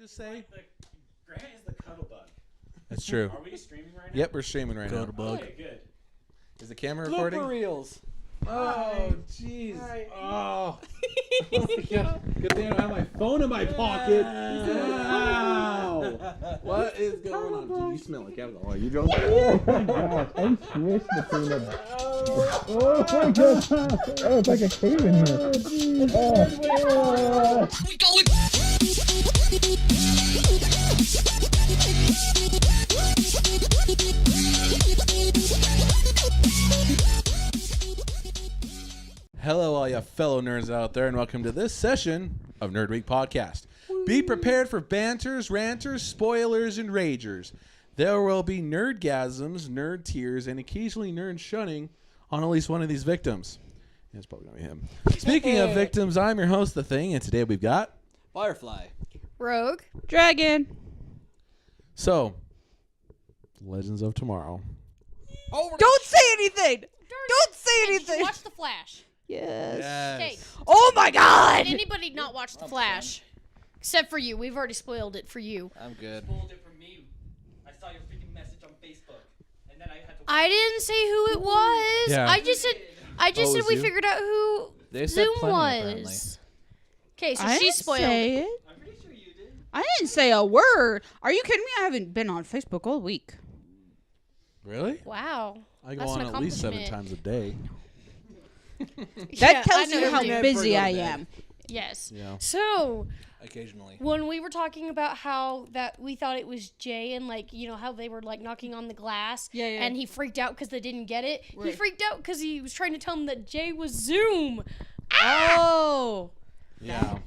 just say? Grant is the cuddle bug. That's true. Are we streaming right now? Yep, we're streaming right now. Okay, good. Is the camera recording? Blooper reels. Oh, jeez. Oh. Good thing I don't have my phone in my pocket. Wow. What is going on? Dude, you smell like alcohol. Are you drunk? Oh my gosh, I'm squished between them. Oh my gosh. Oh, it's like a cave in here. Oh. We going. Hello, all you fellow nerds out there, and welcome to this session of Nerd Week Podcast. Be prepared for banters, ranters, spoilers, and ragers. There will be nerdgasms, nerd tears, and occasionally nerd shunning on at least one of these victims. Yeah, it's probably going to be him. Speaking of victims, I'm your host, The Thing, and today we've got... Firefly. Rogue. Dragon. So, Legends of Tomorrow. Oh, Don't say anything! Don't say Hey, did anything! you watch The Flash? Yes. Okay. Oh my god! Did anybody not watch The Flash? Except for you. We've already spoiled it for you. I'm good. Spoiled it for me. I saw your freaking message on Facebook, and then I had to. I didn't say who it was. Yeah. I just said we you? figured out who They said Zoom plenty, was. apparently. Okay, so I she didn't spoiled say it. it. I'm pretty sure you did. I didn't say a word. Are you kidding me? I haven't been on Facebook all week. Really? Wow. I go That's on an at least 7 accomplishment. times a day. That tells I know you how you- busy I am. Yes. Yeah. So Occasionally. when we were talking about how that we thought it was Jay and like you know how they were like knocking on the glass, Yeah, yeah. and he freaked out because they didn't get it. He Right. freaked out because he was trying to tell him that Jay was Zoom. Oh. Yeah.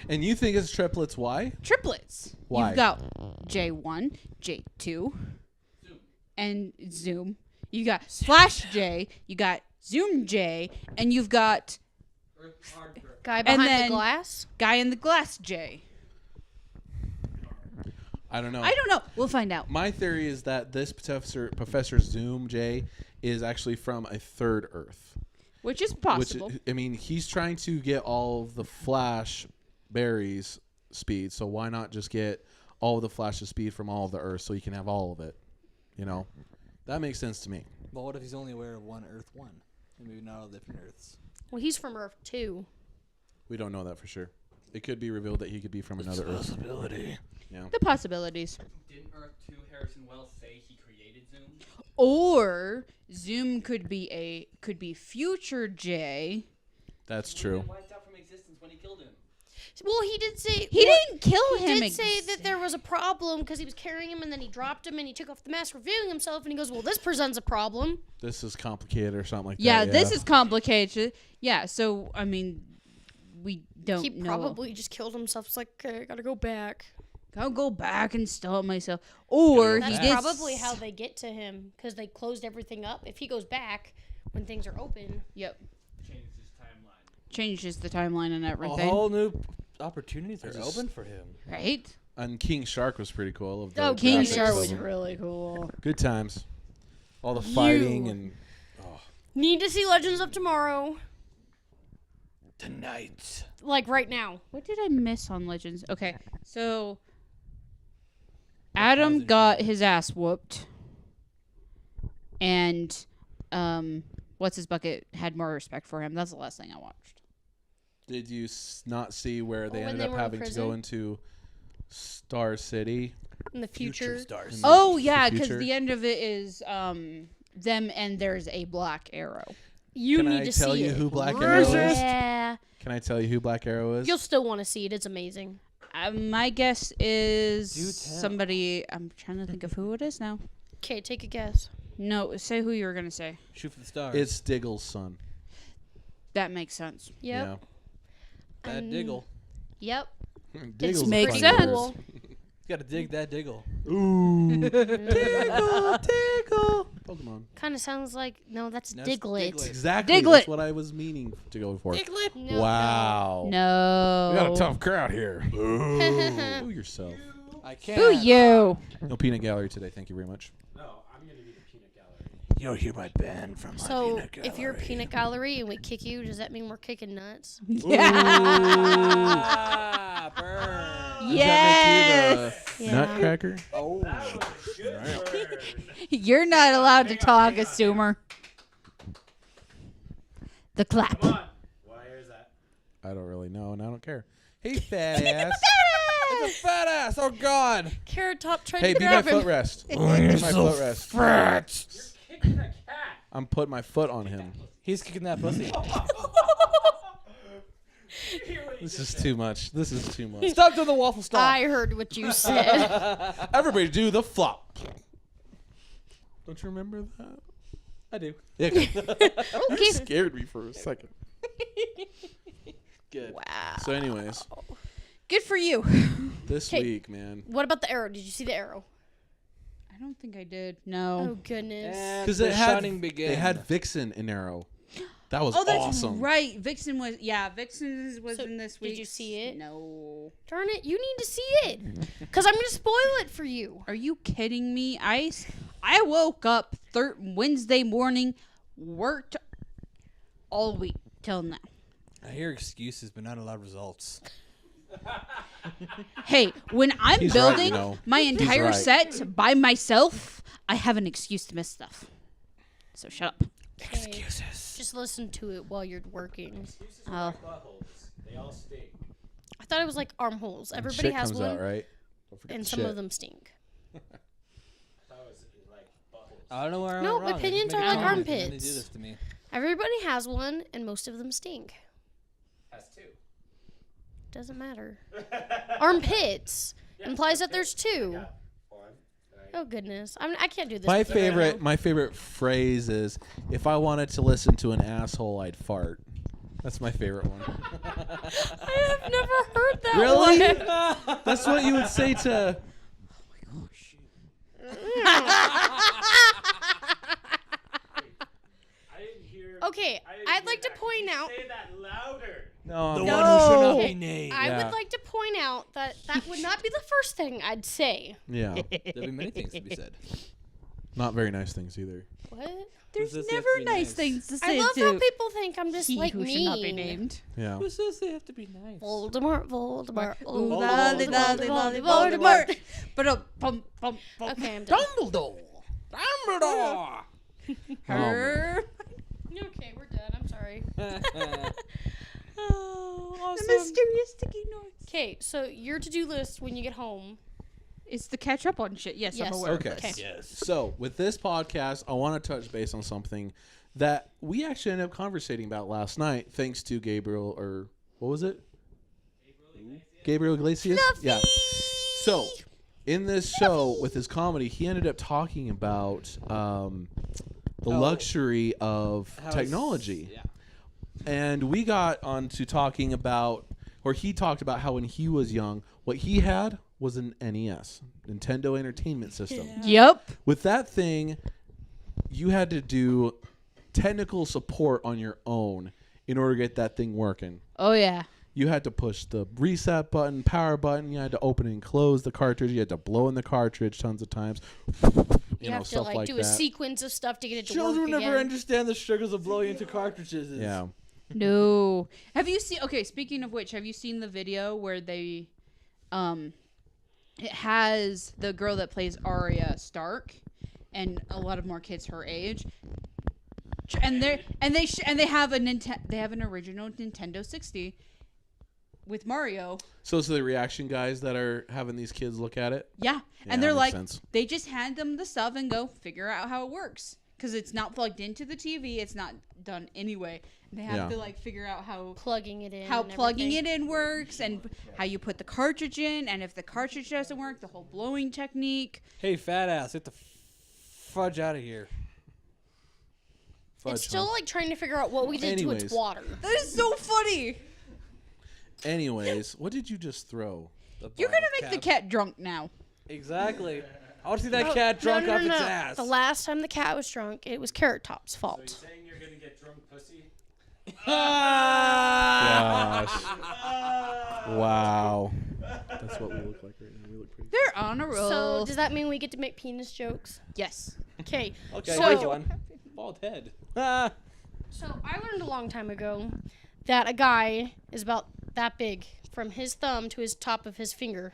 And you think it's triplets? Why? Triplets. Why? You've got J1, J2, and Zoom. You got Flash J, you got Zoom J, and you've got Guy behind then- the glass. Guy in the Glass J. I don't know. I don't know. We'll find out. My theory is that this Professor Zoom J is actually from a third Earth. Which is possible. Which, I mean, he's trying to get all of the Flash berries speed, so why not just get all of the Flash's speed from all of the Earth so he can have all of it? You know? That makes sense to me. But what if he's only aware of one Earth 1? And maybe not all different Earths. Well, he's from Earth 2. We don't know that for sure. It could be revealed that he could be from another Earth. Possibility. Yeah. The possibilities. Didn't Earth 2 Harrison Wells say he created Zoom? Or Zoom could be future J. That's true. Wiped out from existence when he killed him. Well, he did say He didn't kill He him. did say that there was a problem because he was carrying him and then he dropped him and he took off the mask, revealing himself, and he goes, "Well, this presents a problem." This is complicated or something like Yeah, that. this is complicated. Yeah, so I mean, we don't He know. probably just killed himself. It's like, okay, I gotta go back. I'll go back and stall myself. Or That's he did. probably how they get to him because they closed everything up. If he goes back when things are open, Yep. Changed his timeline. Changes the timeline and A everything. whole new opportunities are Just- open for him. Right? And King Shark was pretty cool. Of the Oh, King graphics Shark of was them. really cool. Good times. All the fighting and need to see Legends of Tomorrow, Tonight. like right now. What did I miss on Legends? Okay, so Adam got his ass whooped, and what's his bucket had more respect for him. That's the last thing I watched. did you not see where they when ended they up were in having to prison? go into Star City? In the future, stars. Oh the yeah, because future? the end of it is them and there's a black arrow. you Can need I to tell see you it. who Black Arrow is? Yeah, Can I tell you who Black Arrow is? you'll still want to see it. It's amazing. My guess is Do tell. somebody. I'm trying to think of who it is now. Okay, take a guess. No, say who you were gonna say. Shoot for the stars. It's Diggle's son. That makes sense. Yep. Bad Diggle. Yep. Yeah. It's Diggle's Makes pretty funny. sense. cool. You gotta dig that Diggle. Ooh. Diggle. Pokemon. Kind of sounds like that's No, it's Diglett. Diglett. Exactly. Diglett. That's what I was meaning to go for. No, Wow. No. We got a tough crowd here. Boo yourself. I can't. Who you? No peanut gallery today. Thank you very much. No, I'm gonna be the peanut gallery. You're hereby banned from my So peanut gallery. if you're a peanut gallery and we kick you, does that mean we're kicking nuts? Yeah. Burn. Yes. Does that make you the nutcracker? Oh. You're not allowed to talk, assumer. The clap. Come on. Why is that? I don't really know, and I don't care. Hey, fat ass. It's a fat ass. Oh God. Carrot Top tried Hey, to be my grab him. footrest. Be Oh, you're my so footrest. fat. You're kicking a cat. I'm putting my foot on him. He's kicking that pussy. This is too much. This is too much. Stop doing the waffle stop. I heard what you said. Everybody do the flop. Don't you remember that? I do. Yeah. Okay. You scared me for a second. Good. Wow. So anyways, Good for you. this 'Kay. week, man. What about the arrow? Did you see the arrow? I don't think I did. Oh No. goodness. And Because the it had shining began. they had Vixen in Arrow. That was Oh, that's awesome. right. Vixen was was So, in this did week. you see it? No. Darn it! You need to see it, cause I'm gonna spoil it for you. Are you kidding me? I woke up Wednesday morning, worked all week till now. I hear excuses, but not a lot of results. Hey, when I'm He's right, building you know. my entire right. set by myself, I have an excuse to miss stuff. So shut up. Okay. Just listen to it while you're working. Oh. Buttholes. They all stink. I thought it was like armholes. And Everybody shit has comes one, out, right? Don't forget and the some shit. of them stink. I thought it was like buttholes. I don't know where I No, went wrong. I just opinions make are a like comment, and then They armpits. do this to me. Everybody has one, and most of them stink. Has two. Doesn't matter. Armpits implies that there's two. One. Right. Oh goodness, I can't do this. My with you right favorite, now. my favorite phrase is, "If I wanted to listen to an asshole, I'd fart." That's my favorite one. I have never heard that Really? one. That's what you would say to. I didn't hear. Okay, I didn't I'd hear like to that. point Can you out. Say that louder. No. The no. one who should not Okay, be named. I Yeah. would like to point out that that would not be the first thing I'd say. Yeah. There'll be many things to be said. Not very nice things either. What? There's Who says they have never to be nice nice? things to I say love to how people think I'm just he like who mean. should not be named. Yeah. Who says they have to be nice? Voldemort, Voldemort, Ooh, Voldemort, lolly, lolly, lolly, Voldemort. Voldemort. But bum, bum, bum. Okay, I'm done. Dumbledore. Dumbledore. Her. Okay, we're done. I'm sorry. The Oh, mysterious sticky notes. Okay, so your to-do list when you get home. It's the catch up on shit. Yes, Yes. I'm aware. Okay. Of this. Yes. So with this podcast, I want to touch base on something that we actually ended up conversating about last night, thanks to Gabriel, or what was it? Gabriel Iglesias. Yeah. So in this show with his comedy, he ended up talking about the luxury of technology. Yeah. And we got onto talking about, or he talked about how when he was young, what he had was an NES, Nintendo Entertainment System. Yep. With that thing, you had to do technical support on your own in order to get that thing working. Oh yeah. You had to push the reset button, power button. You had to open and close the cartridge. You had to blow in the cartridge tons of times. You know, have to stuff like like do that. a sequence of stuff to get it to Children work never again. understand the struggles of blowing into cartridges. Yeah. No. Have you seen? Okay. Speaking of which, have you seen the video where they, it has the girl that plays Arya Stark, and a lot of more kids her age, and they have an original Nintendo 60 with Mario. So it's the reaction guys that are having these kids look at it. Yeah, Yeah, and they're that like, makes sense. they just hand them the stuff and go figure out how it works because it's not plugged into the TV. It's not done anyway. And they have Yeah. to like figure out how Plugging it in. and plugging everything. it in works and how you put the cartridge in, and if the cartridge doesn't work, the whole blowing technique. Hey, fat ass, get the fudge out of here. Fudge, It's still huh? like trying to figure out what we did to Anyways. its water. That is so funny. Anyways, what did you just throw? You're gonna make the cat drunk now. Exactly. I want to see that No, cat drunk no, off no, its no. ass. The last time the cat was drunk, it was Carrot Top's So fault. you're saying you're gonna get drunk pussy? Gosh. Wow. That's what we look like right now. We look pretty. They're on a roll. So does that mean we get to make penis jokes? Yes. Okay. Okay, So- here's one. Bald head. So I learned a long time ago that a guy is about that big from his thumb to his top of his finger.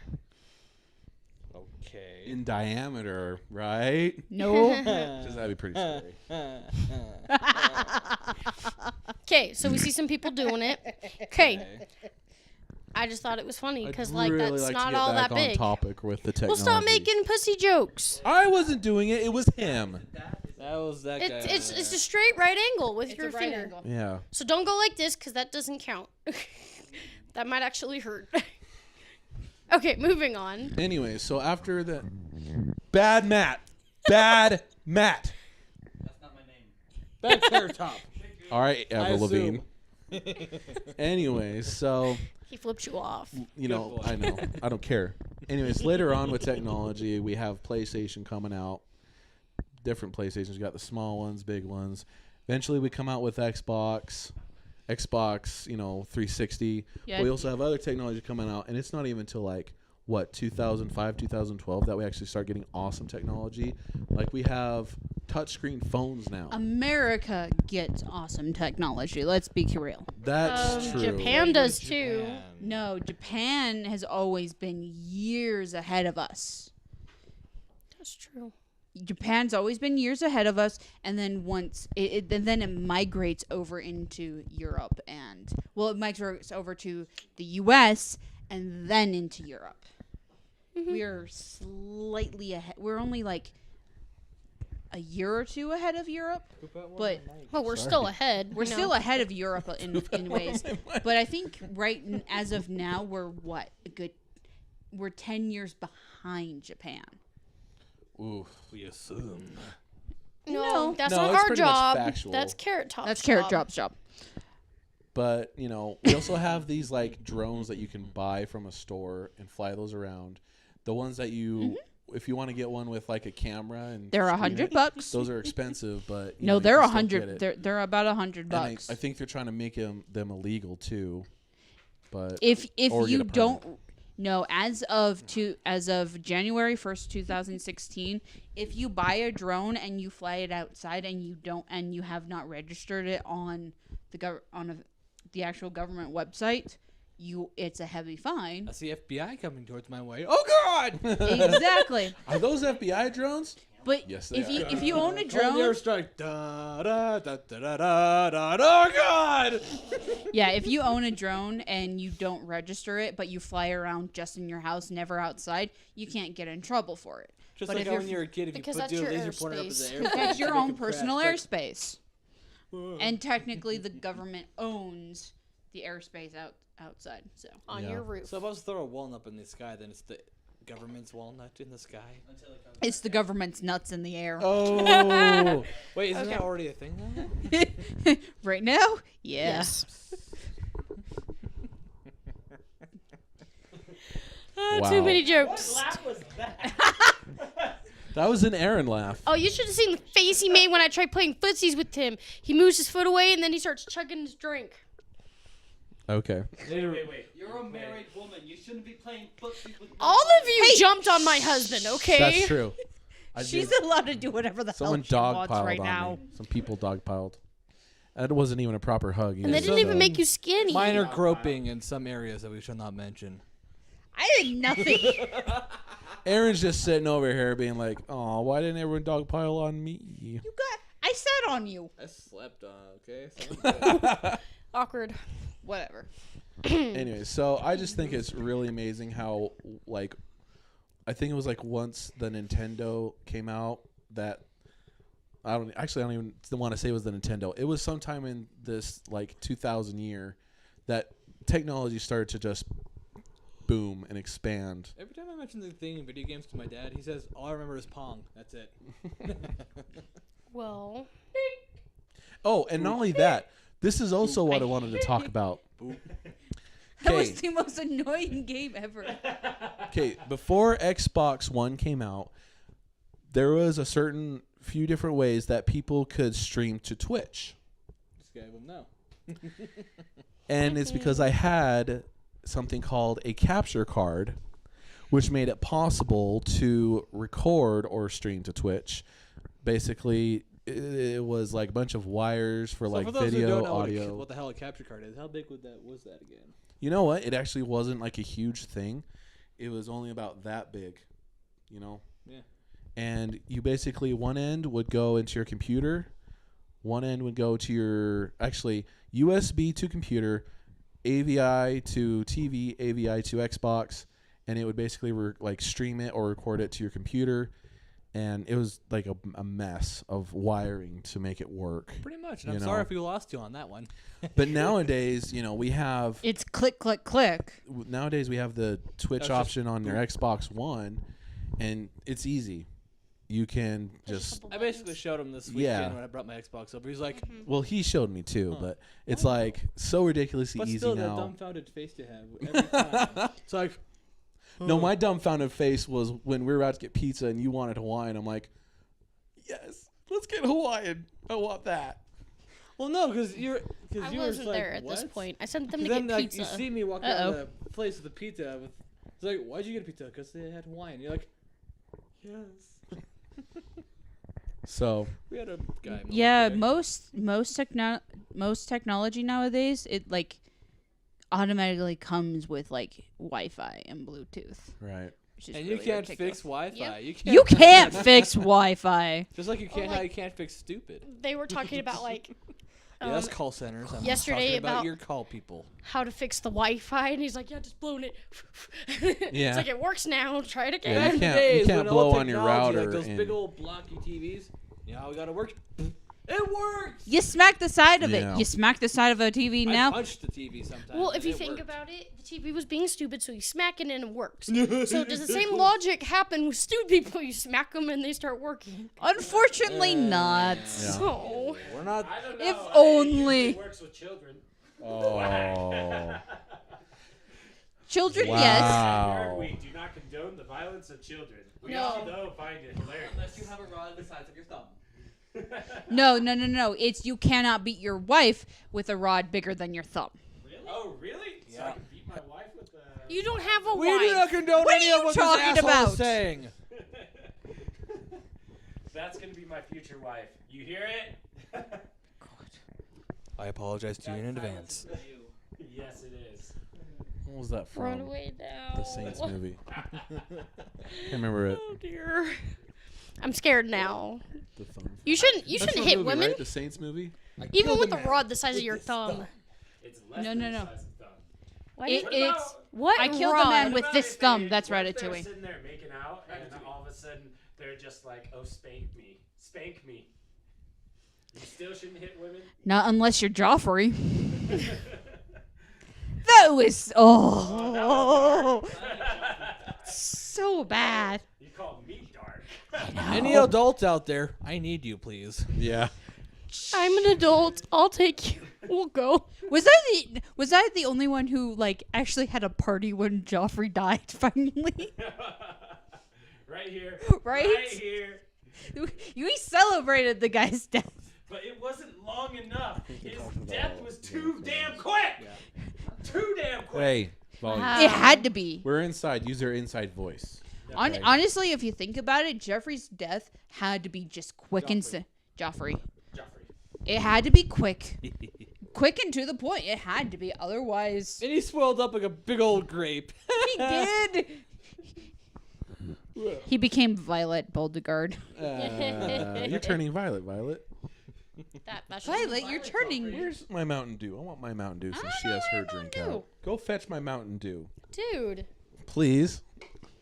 Okay. In diameter, right? No. Just that'd be pretty scary. Okay, so we see some people doing it. Okay, I just thought it was funny because like really that's like not to get all back that on big. topic with the Well, technology. stop making pussy jokes. I wasn't doing it. It was him. That was that guy. It's a straight right angle with It's your a right finger. angle. Yeah. So don't go like this because that doesn't count. That might actually hurt. Okay, moving on. Anyway, so after the bad Matt. That's That's not my name. Back carrot top. All right, I Avril assume. Lavigne. Anyway, so He flipped you off. you know, boy. I know, I don't care. Anyways, later on with technology, we have PlayStation coming out. Different PlayStations. We got the small ones, big ones. Eventually, we come out with Xbox, 360. Yeah. We also have other technology coming out, and it's not even until like what 2005, 2012 that we actually start getting awesome technology. Like we have touchscreen phones now. America gets awesome technology. Let's be real. That's true. Japan does too. No, Japan has always been years ahead of us. That's true. Japan's always been years ahead of us, and then once then it migrates over into Europe, and it migrates over to the U.S. and then into Europe. We are slightly ahead. We're only like a year or two ahead of Europe, but Well, we're still ahead. we're still ahead of Europe in ways. But I think as of now, we're 10 years behind Japan. Ooh. We assume. No, that's No, not it's our pretty much job. factual. That's Carrot Top's That's job. Carrot Drop's job. But, we also have these, like, drones that you can buy from a store and fly those around. The ones that you, if you want to get one with, like, a camera and They're stream it, $100. those are expensive, but, No, you they're can still get 100. it. They're about $100. And I think they're trying to make them illegal, too. But If or get you a permit. don't no, as of January 1st, 2016, if you buy a drone and you fly it outside and you have not registered it on the actual government website, it's a heavy fine. That's the FBI coming towards my way. Oh God! Exactly. Are those FBI drones? But Yes, they if you own a Call the drone, airstrike. Da da da da da da da. Oh God! yeah, if you own a drone and you don't register it, but you fly around just in your house, never outside, you can't get in trouble for it. Just But like if when you're a kid, if you because put that's your your laser pointer up in the airspace. air, That's your make own it crash. personal Like, airspace. And technically, the government owns the airspace outside. So On Yeah. your roof. So if I was to throw a walnut up in the sky, then it's the government's walnut in the sky. Until it comes it's the government's nuts in the air. Oh. Wait, isn't Okay. that already a thing now? Right now, yeah. Yes. Wow. Too many jokes. laugh was that? That was an Aaron laugh. Oh, you should have seen the face he made when I tried playing footsies with him. He moves his foot away and then he starts chugging his drink. Okay. Wait. You're a married woman. You shouldn't be playing footsies with. All of you jumped on my husband, okay? That's true. I She's did. allowed to do whatever the Someone hell she wants dogpiled right on now. me. Some people dogpiled. That wasn't even a proper hug. And they either, didn't even so- make you skinny. Minor groping in some areas that we shall not mention. I did nothing. Aaron's just sitting over here being like, "Oh, why didn't everyone dogpile on me?" I sat on you. I slept on, okay? Awkward. Whatever. Anyway, so I just think it's really amazing how, like, I think it was like once the Nintendo came out that I don't even want to say it was the Nintendo. It was sometime in this like 2000 year that technology started to just boom and expand. Every time I mention the thing in video games to my dad, he says, all I remember is Pong. That's it. Well, Oh, and not only that, this is also what I wanted to talk about. That was Okay, the most annoying game ever. okay. Before Xbox One came out, there was a certain few different ways that people could stream to Twitch. This guy will know. And it's because I had something called a capture card, which made it possible to record or stream to Twitch. Basically, it was like a bunch of wires for So like for those who video, don't know audio. what the hell a capture card is, how big was that again? You know what? It actually wasn't like a huge thing. It was only about that big, you know? Yeah. And you basically, one end would go into your computer. One end would go to your, actually, USB to computer, AVI to TV, AVI to Xbox. And it would basically like stream it or record it to your computer. And it was like a mess of wiring to make it work. Pretty much. You And I'm know. sorry if we lost you on that one. But nowadays, you know, we have It's click, click, click. nowadays we have the Twitch That's just option on your Xbox One, and it's easy. You can just I basically showed him this weekend Yeah. when I brought my Xbox over. He's like, well, he showed me too, Huh. but it's like so ridiculously but easy still that now. dumbfounded face you have every time. It's like, No, my dumbfounded face was when we were about to get pizza and you wanted Hawaiian. I'm like, yes, let's get Hawaiian. I want that. well, no, because you were wasn't like, there at this "What?" point. I sent them to Then get like pizza. you see me walk Uh-oh. out of the place with the pizza. It's like, why'd you get a pizza? Because they had Hawaiian. You're like, yes. So We had a guy. Yeah, today. most technology nowadays, it like automatically comes with like Wi-Fi and Bluetooth. right. Which is And you really can't ridiculous. fix Wi-Fi. Yep. You can't fix Wi-Fi. Just like you can't, Or, how like- you can't fix stupid. They were talking about like Yeah, that's call centers. I'm yesterday talking about about- your call people. how to fix the Wi-Fi, and he's like, "Yeah, just blowing it." Yeah. It's like it works now. Try it again. Yeah, you Back in the can't- days can't when blow old on your technology, router Like those and- big old blocky TVs. You know how we got it work? It works. You smack the side of Yeah. it. You smack the side of a TV I now. punch the TV sometimes. Well, if and you it think worked. about it, the TV was being stupid, so you smack it and it works. So does the same logic happen with stupid people? You smack them and they start working. Unfortunately, not. Yeah. So We're not. I don't know. If It only. usually works with children. Oh. Children, Wow. yes. We do not condone the violence of children. We No. all know find it hilarious. Unless you have a rod the size of your thumb. No. It's you cannot beat your wife with a rod bigger than your thumb. Really? Oh, really? So I can beat my wife with a... you don't have a We do not wife. condone What any are of you what talking this asshole about? is saying. That's going to be my future wife. You hear it? I apologize to you in advance. Yes, it is. What was that Run from? away now. The Saints movie. Can't remember it. Oh dear. I'm scared now. The thumb. You shouldn't That's hit the movie, women, right? The Saints movie. even with a rod the size of your thumb. It's less No, than no, the no. size of thumb. Why It, do you- it's what I killed rod? a man with What this about if thumb. they- That's what if they're Ratatouille. sitting there making out, and then all of a sudden they're just like, "Oh, spank me, spank me." You still shouldn't hit women. Not unless you're Joffrey. That was so bad. You call me dark. Any adults out there, I need you, please. Yeah. I'm an adult. I'll take you. We'll go. Was I the only one who like actually had a party when Joffrey died finally? Right here. Right? Right here. We celebrated the guy's death. But it wasn't long enough. His death was too damn quick. Too damn quick. Hey, volume. Wow. It had to be. We're inside. Use their inside voice. Okay. Honestly, if you think about it, Jeffrey's death had to be just quick and Joffrey. Joffrey. It had to be quick. Quick and to the point. It had to be. Otherwise, And he swelled up like a big old grape. he did. He became Violet Beauregard. You're turning violet, Violet. That's Violet, you're turning. Where's my Mountain Dew? I want my Mountain Dew since I she don't has know her where drink Mountain out. Go fetch my Mountain Dew. Dude. Please.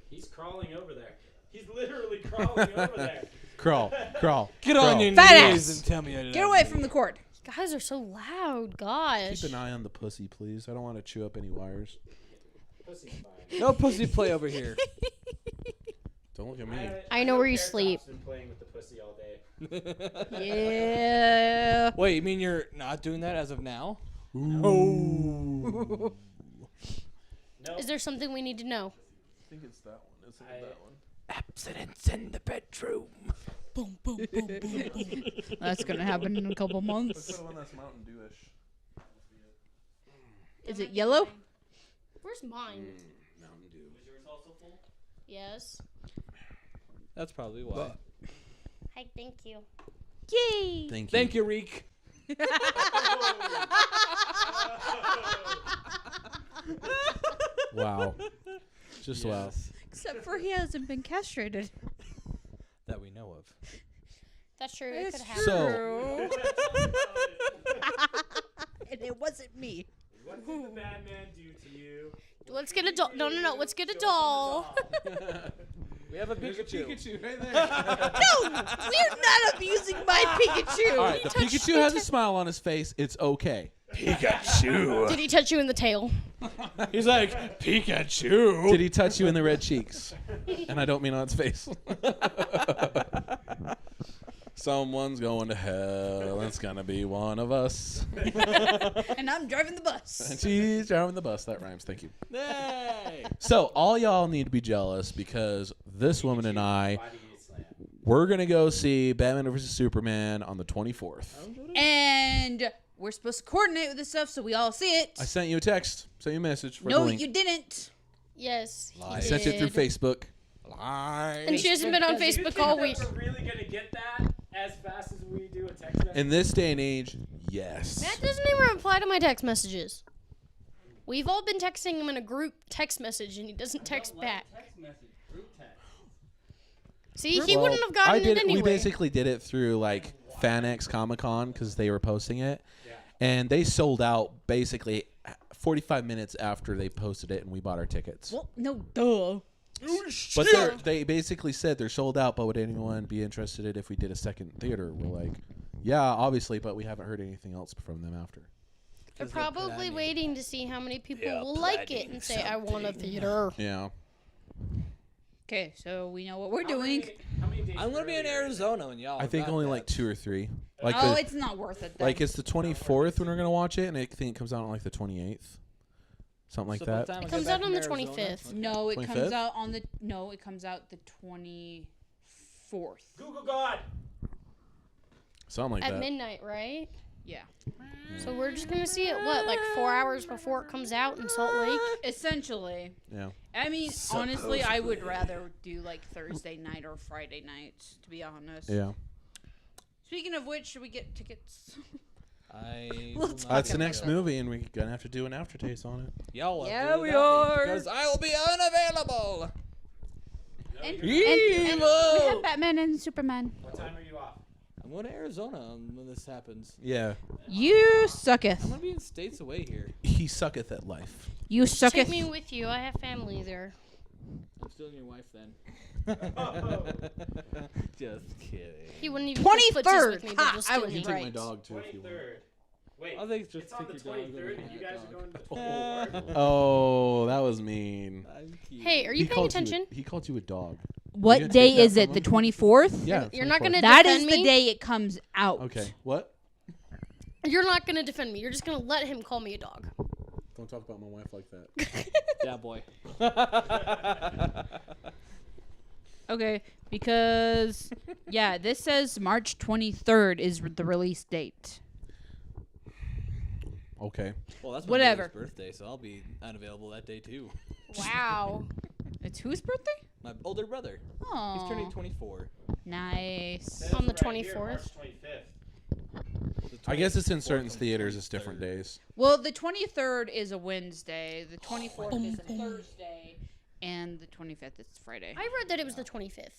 He's crawling over there. He's literally crawling over there. Crawl. Crawl. Get crawl. on your Fat knees ass. and tell me I did Get not away do from the it. cord. You guys are so loud. Gosh. Keep an eye on the pussy, please. I don't want to chew up any wires. Pussy's fine. No pussy play over here. Don't look at me. I know where you sleep. Been playing with the pussy all day. Yeah. Wait, you mean you're not doing that as of now? No. Is there something we need to know? I think it's that one. Isn't it that one? Abstinence in the bedroom. Boom, boom, boom, boom, boom. That's gonna happen in a couple months. the one that's Mountain Dew-ish. Is it yellow? Where's mine? Mountain Dew. Is yours also full? Yes. That's probably why. Hi, thank you. Yay! Thank you. Thank you, Reek. Wow. Just wow. Except for he hasn't been castrated. That we know of. That's true. It could It's happen. So- And it wasn't me. What did the bad man do to you? Let's get a doll. No. Let's get a doll. We have a There's a Pikachu. Pikachu right there. No, we're not abusing my Pikachu. All right, the Pikachu has a smile on his face. It's okay. Pikachu. Did he touch you in the tail? He's like, Pikachu. Did he touch you in the red cheeks? And I don't mean on its face. Someone's going to hell. It's gonna be one of us. And I'm driving the bus. And she's driving the bus. That rhymes. Thank you. Hey. So all y'all need to be jealous because this woman and I, Why did you get slammed? we're gonna go see Batman vs Superman on the 24th. And we're supposed to coordinate with this stuff so we all see it. I sent you a text. Sent you a message for the No, link. you didn't. Yes. He I sent it through did. Facebook. And she hasn't been on Do you Facebook think all that week. We're really gonna get that as fast as we do a text message? In this day and age, yes. Matt doesn't even reply to my text messages. We've all been texting him in a group text message, and he doesn't text back. Text message, group text. See, he Well, wouldn't have gotten I did it anyway. We basically did it through like FanX Comic Con because they were posting it, and they sold out basically 45 minutes after they posted it, and we bought our tickets. Well, no, duh. But they basically said they're sold out. But would anyone be interested if we did a second theater? We're like, yeah, obviously, but we haven't heard anything else from them after. They're probably waiting to see how many people will like it and say, I want a theater. Yeah. Okay, so we know what we're doing. How many days I'm gonna be in earlier? Arizona and y'all. I think got only that. like 2 or 3. Like Oh, the, it's not worth it then. like it's the 24th when we're gonna watch it, and I think it comes out on like the 28th, something like So by the that. time I It get comes back out on from the Arizona- 25th. No, it 25th? comes out on the it comes out the 24th. Google God. Something like At that. midnight, right? Yeah. So we're just going to see it, what, like 4 hours before it comes out in Salt Lake? Essentially. Yeah. I mean, honestly, I would rather do like Thursday night or Friday night, to be honest. Yeah. Speaking of which, should we get tickets? I We'll will talk not That's the be next available. movie, and we're gonna have to do an aftertaste on it. Y'all will Yeah, do we without me are. because I will be unavailable. And Evil. we have Batman and Superman. What time are you off? I'm going to Arizona when this happens. Yeah. You I'm sucketh. gonna be in states away here. He sucketh at life. You Take sucketh. me with you. I have family there. I'm stealing your wife then. Just kidding. He wouldn't even put footsies 23rd. with me, but Ha, just I kill was me. You can take my Right. dog too if you want. 23rd. Wait, I think just it's on the take your dog over 23rd, the and you hot guys are dog. going to the 24th. Oh, that was mean. I'm cute. Hey, are you paying called attention? he called you a dog. You What gonna day take that is it? from The him? 24th? Yeah. You're not 24th. gonna That defend is the me? day it comes out. Okay. What? You're not gonna defend me. You're just gonna let him call me a dog. Don't talk about my wife like that. Yeah, boy. Okay, because yeah, this says March 23rd is the release date. Okay. Well, that's my Whatever. brother's birthday, so I'll be unavailable that day too. Wow. It's whose birthday? My older brother. Oh, He's turning 24. nice. Says On the right here, 24th? March 25th. I guess it's in certain theaters. It's different days. Well, the 23rd is a Wednesday, the 24th is a Thursday, and the 25th is Friday. I read that it was the 25th.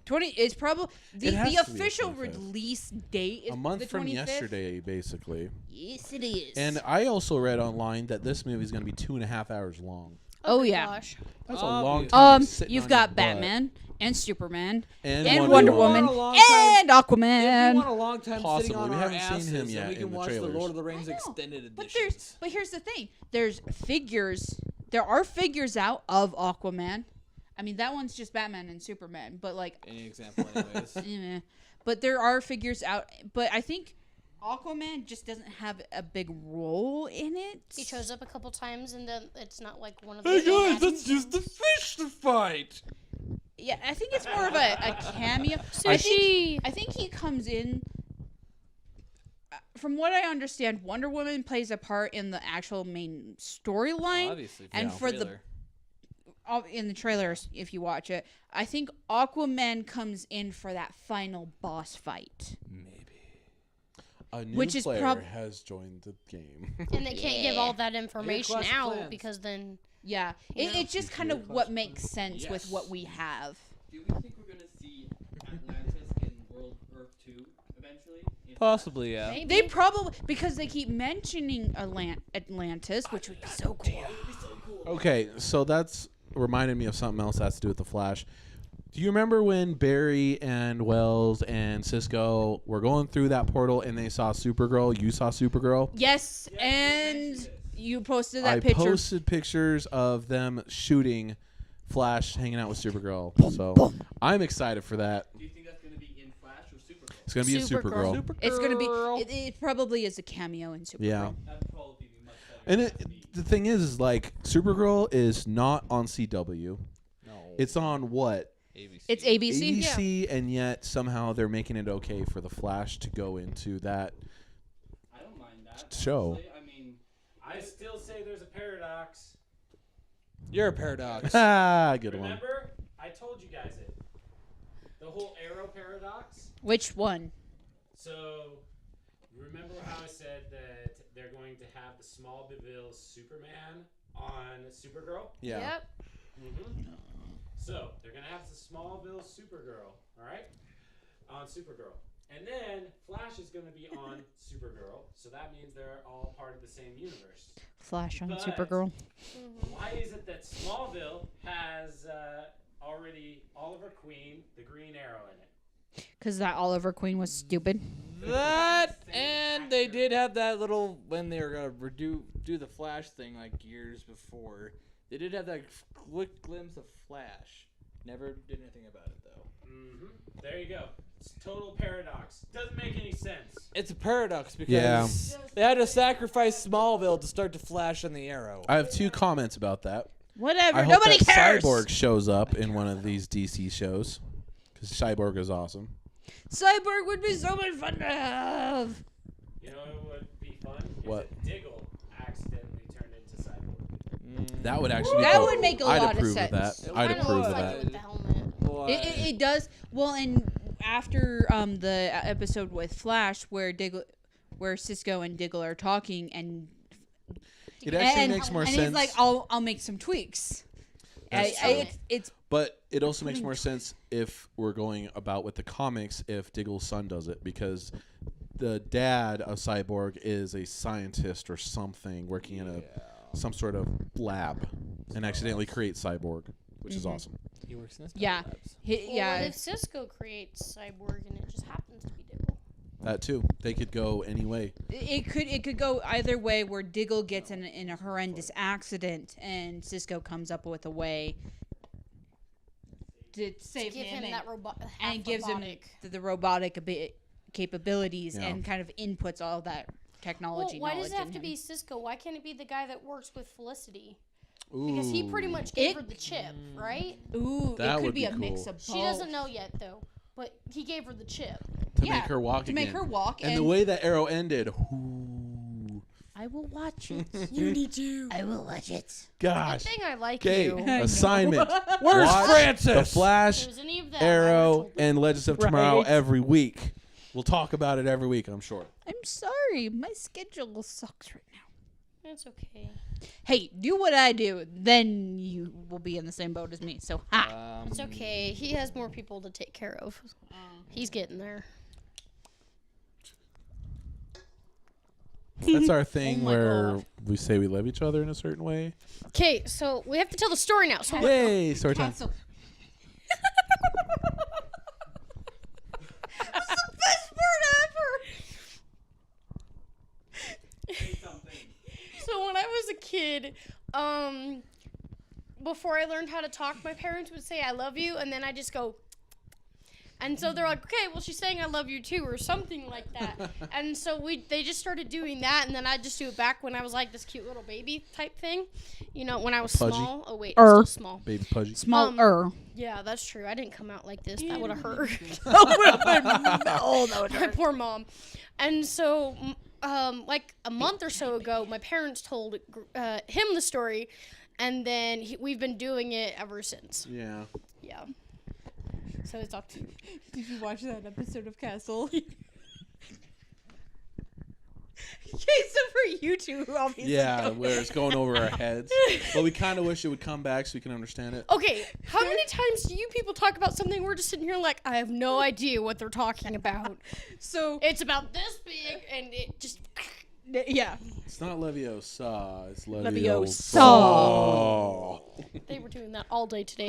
20 is probably It has the to be the official 25th. release date is A month the from 25th. yesterday, basically. Yes, it is. And I also read online that this movie is going to be 2.5 hours long. Oh, good yeah. Gosh. That's a long time. sitting You've on got your butt. Batman and Superman and, and Wonder Wonder Woman. Woman Want a long time- and If Aquaman. you want a long time Possibly. sitting on We our haven't seen asses, him then yet we in can the watch the trailers. Lord of the Rings I know, extended edition. But here's the thing. There's figures. There are figures out of Aquaman. I mean, that one's just Batman and Superman. But like, Any example, anyways. eh. But there are figures out. But I think Aquaman just doesn't have a big role in it. He shows up a couple times, and then it's not like one of Hey the. guys, let's use the fish to fight. Yeah, I think it's more of a cameo. Sushi. I think he comes in. From what I understand, Wonder Woman plays a part in the actual main storyline. Obviously, And the for the- trailer. in the trailers, if you watch it, I think Aquaman comes in for that final boss fight. Maybe. A new Which is player has joined the game. And they can't give all that information classic out plans. because then Yeah, it's just kind of what makes sense with Yes. what we have. Do we think we're gonna see Atlantis in World Earth 2 eventually? Possibly, yeah. maybe. They probably, because they keep mentioning Atlantis, which would be so cool. Okay, so that's reminded me of something else that has to do with the Flash. Do you remember when Barry and Wells and Cisco were going through that portal and they saw Supergirl? You saw Supergirl? Yes, and you posted that I picture. posted pictures of them shooting Flash hanging out with Supergirl. So I'm excited for that. Do you think that's gonna be in Flash or Supergirl? It's going to be in Supergirl. Supergirl. It's gonna be. It probably is a cameo in Supergirl. Yeah. That'd probably be much better. And than me. the thing is, like, Supergirl is not on CW. No. It's on what? ABC. It's ABC. ABC, and yet somehow they're making it okay for the Flash to go into that. I don't mind that. Show. Honestly. I mean, I still say there's a paradox. You're a paradox. Ah, good one. Remember? I told you guys it. The whole Arrow paradox. Which one? So, remember how I said that they're going to have the Smallville Superman on Supergirl? Yeah. Yep. Mm-hmm. So, they're going to have the Smallville Supergirl, all right? On Supergirl. And then Flash is going to be on Supergirl. So that means they're all part of the same universe. Flash on But- Supergirl. Why is it that Smallville has already Oliver Queen, the Green Arrow in it? Because that Oliver Queen was stupid. That and they did have that little when they were gonna do the Flash thing like years before. They did have that quick glimpse of Flash. Never did anything about it though. Mm-hmm. There you go. It's total paradox. Doesn't make any sense. It's a paradox because Yeah. they had to sacrifice Smallville to start to Flash on the Arrow. I have two comments about that. Whatever. I hope Nobody that cares. Cyborg shows up in one of these DC shows. Because Cyborg is awesome. Cyborg would be so much fun to have. You know what would be fun? Is What? if Diggle accidentally turned into Cyborg. That would actually be That cool. would make a I'd lot of approve sense. that. I'd Kinda approve looks of like that. it with the helmet. It does. Well, and after the episode with Flash, where Cisco and Diggle are talking, and It actually and, makes more and sense. he's like, I'll make some tweaks. That's true. It's But it also makes more sense if we're going about with the comics if Diggle's son does it, because the dad of Cyborg is a scientist or something working in some sort of lab and accidentally creates Cyborg, which is awesome. He works in this. yeah, Well, yeah. what if Cisco creates Cyborg and it just happens to be Diggle? That too. They could go any way. It could go either way, where Diggle gets in a horrendous accident and Cisco comes up with a way to save Give him and, that robot. and gives robotic. him the robotic capabilities Yeah. and kind of inputs all that technology. Well, why does knowledge it have in to him. be Cisco? Why can't it be the guy that works with Felicity? Because he pretty much gave her the chip, right? Ooh, That it could would be be a mix cool. of both. She doesn't know yet though, but he gave her the chip. to Yeah, make her walk to again. make her walk, And the way that arrow ended, ooh, I will watch it. You need to. I will watch it. gosh. Good thing I like Okay, you. assignment. Where's Watch Francis? The Flash, If it was any of them, I would've Arrow, told you. and Legends of Tomorrow Right. every week. We'll talk about it every week, I'm sure. I'm sorry, my schedule sucks right now. It's okay. Hey, do what I do, then you will be in the same boat as me. So, ha. It's okay. He has more people to take care of. He's getting there. That's our thing Oh my where God. we say we love each other in a certain way. Okay, so we have to tell the story now. So Yay, story time. Cancel. That's the best part ever. Say something. So when I was a kid, before I learned how to talk, my parents would say I love you, and then I just go. And so they're like, okay, well, she's saying I love you too, or something like that. And so they just started doing that, and then I'd just do it back when I was like this cute little baby type thing. You know, when I was Pudgy. small. Oh, wait, I'm still small. Baby Pudgy. Smaller. Yeah, that's true. I didn't come out like this. That would have hurt. Oh, that would My poor mom. And so, like a month or so ago, my parents told him the story, And then we've been doing it ever since. Yeah. Yeah. So it's up to you. Did you watch that episode of Castle? Okay, so for you two, obviously. Yeah, where it's going over our heads. But we kind of wish it would come back so we can understand it. Okay, how many times do you people talk about something we're just sitting here like, I have no idea what they're talking about? So It's about this big, and it just... yeah, It's not Leviosa. It's Leviosa. Leviosa. They were doing that all day today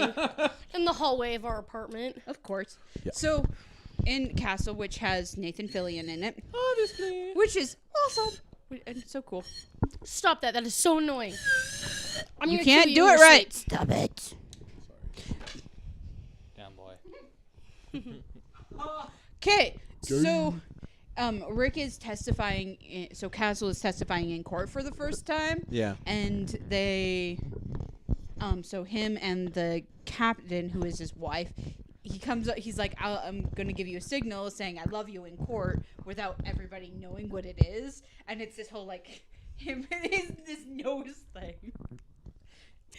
in the hallway of our apartment. of course. Yeah. So in Castle, which has Nathan Fillion in it, Obviously. which is awesome and it's so cool. Stop that. That is so annoying. I'm You gonna can't kill do in it your right. sleep. Stop it. Damn boy. Okay, so Rick is testifying. So Castle is testifying in court for the first time, Yeah. and they, so him and the captain, who is his wife, he comes up. He's like, I'm gonna give you a signal saying I love you in court without everybody knowing what it is, and it's this whole like him this nose thing,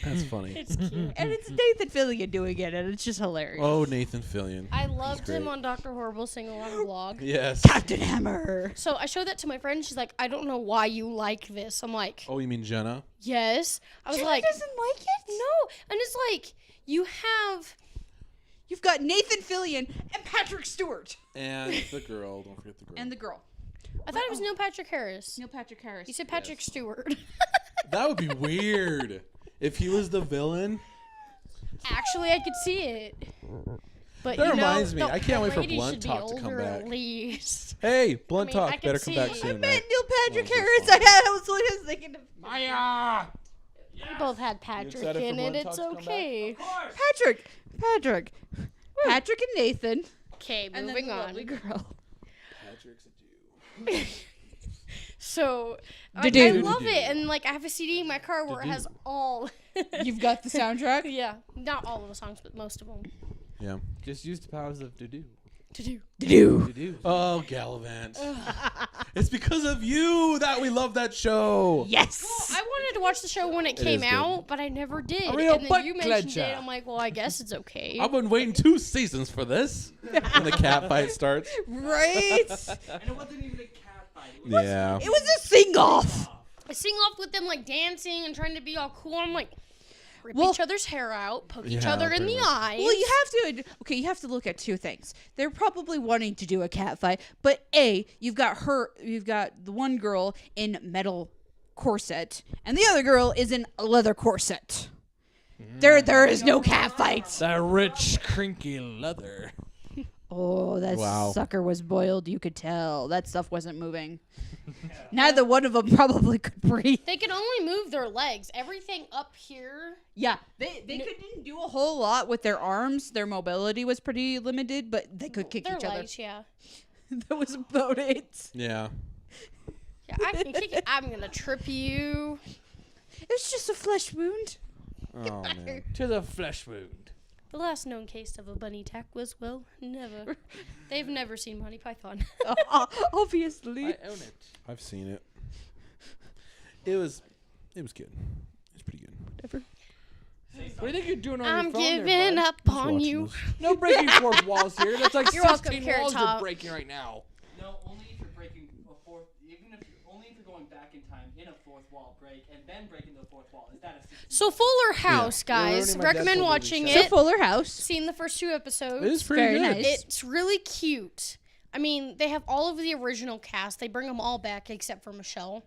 That's funny. It's cute. and it's Nathan Fillion doing it, and it's just hilarious. Oh, Nathan Fillion. I loved him great. on Dr. Horrible's sing-along vlog. Yes. Captain Hammer. So I showed that to my friend. She's like, I don't know why you like this. I'm like, Oh, you mean Jenna? yes. I was Jenna like, doesn't like it. no. And it's like, you have... You've got Nathan Fillion and Patrick Stewart. And the girl. Don't forget the girl. And the girl. I thought it was Neil Patrick Harris. Neil Patrick Harris. You said Patrick Stewart. That would be weird. If he was the villain. Actually, I could see it. But That you reminds know, me, I can't wait for lady Blunt should be Talk to come older back. At least. Hey, Blunt I mean, I Talk can better come back see- soon. I right? meant Neil Patrick Well, Harris. that's I was thinking of Maya. We both had Patrick excited for in it. Blunt It's Talk to come back? okay. Patrick and Nathan. Okay, And then moving the on. lovely girl. Patrick's a Jew. So I Da-doo. love it, and like I have a CD in my car where it has all. You've got the soundtrack? Yeah, not all of the songs, but most of them. Yeah. Just use the powers of to-do. To do. To-do. Oh, Gallivant. It's because of you that we love that show. Yes. I wanted to watch the show when it came is good. out, but I never did. A real And then butt you mentioned clencher. it. I'm like, well, I guess it's okay. I've been waiting 2 seasons for this. When the cat fight starts. Right? And it wasn't even a cat fight. It was Yeah. It was a sing-off. I sing off with them like dancing and trying to be all cool. I'm like, rip Well- each other's hair out, poke each Yeah, other in pretty the much. eyes. Well, you have to look at two things. They're probably wanting to do a cat fight, but A, you've got the one girl in metal corset, and the other girl is in a leather corset. There is no cat fight. That rich, crinky leather. Oh, that Wow. sucker was boiled. You could tell that stuff wasn't moving. Neither one of them probably could breathe. They could only move their legs. Everything up here. Yeah, they couldn't do a whole lot with their arms. Their mobility was pretty limited, but they could kick Their each legs, yeah. other. That was about it. Yeah. Yeah, I can kick it. I'm gonna trip you. It's just a flesh wound. Oh, man. To the flesh wound. The last known case of a bunny attack was, well, never. They've never seen Monty Python. Obviously. I own it. I've seen it. It was good. It's pretty good. Whatever. What do you think you're doing on I'm your phone there, giving bud? up Just on watching you. this. No breaking fourth walls here. That's like You're welcome, 16 Carrot walls Top. you're breaking right now. No, only if you're breaking a fourth. Only if you're going back in time in a fourth wall break and then breaking the fourth wall. Is that a 16? So Fuller House, Yeah. You're guys. ruining my Recommend Deadpool watching movie So it. Fuller House. Seen the first 2 episodes. It is pretty Very good. nice. It's really cute. I mean, they have all of the original cast. They bring them all back except for Michelle,